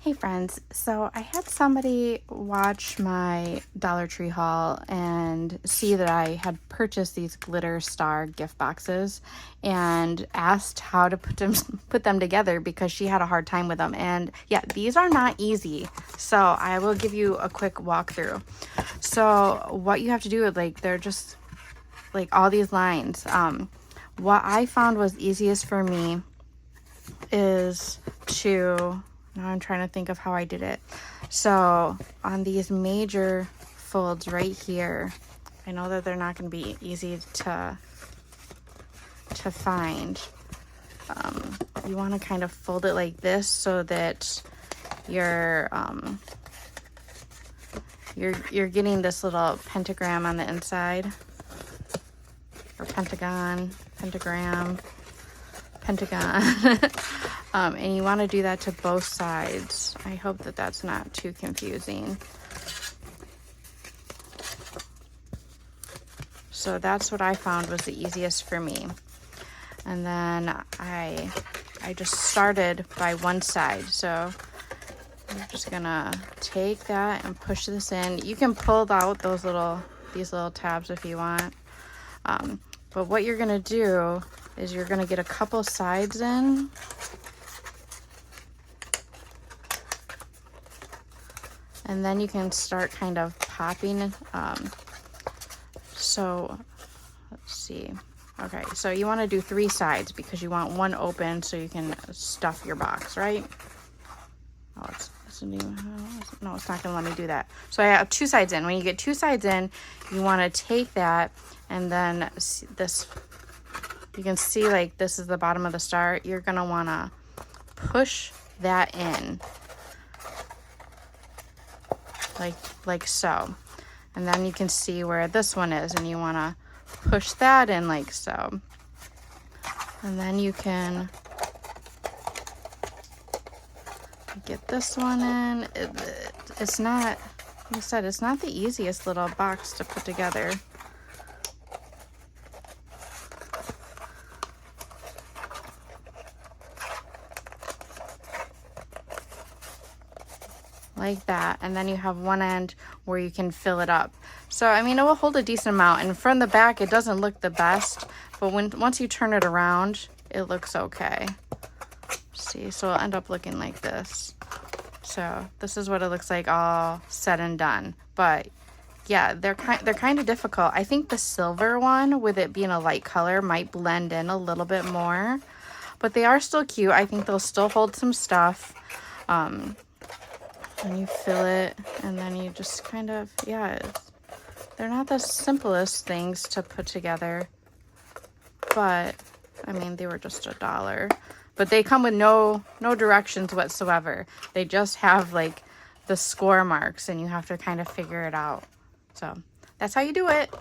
Hey friends, so I had somebody watch my Dollar Tree haul and see that I had purchased these glitter star gift boxes and asked how to put them together because she had a hard time with them. And yeah, these are not easy. So I will give you a quick walkthrough. So what you have to do is they're just like all these lines. What I found was easiest for me is to, now I'm trying to think of how I did it. So on these major folds right here, I know that they're not going to be easy to find. You want to kind of fold it like this so that you're getting this little pentagram on the inside, or pentagon, pentagram, pentagon. And you want to do that to both sides. I hope that that's not too confusing. So that's what I found was the easiest for me. And then I just started by one side. So I'm just gonna take that and push this in. You can pull out these little tabs if you want. But what you're gonna do is you're gonna get a couple sides in. And then you can start kind of popping. So let's see. Okay, so you want to do 3 sides because you want one open so you can stuff your box, right? Oh, no, it's not gonna let me do that. So I have 2 sides in. When you get 2 sides in, you want to take that and then this, you can see like this is the bottom of the star. You're gonna want to push that in. Like so, and then you can see where this one is, and you want to push that in like so, and then you can get this one in. It's not, like I said, it's not the easiest little box to put together. Like that, and then you have one end where you can fill it up. So I mean, it will hold a decent amount, and from the back it doesn't look the best, but once you turn it around it looks okay. See, so it'll end up looking like this. So this is what it looks like all said and done. But yeah, they're kind of difficult. I think the silver one, with it being a light color, might blend in a little bit more, but they are still cute. I think they'll still hold some stuff. And you fill it, and then you just kind of, yeah, they're not the simplest things to put together, but I mean, they were just $1, but they come with no directions whatsoever. They just have like the score marks, and you have to kind of figure it out. So that's how you do it.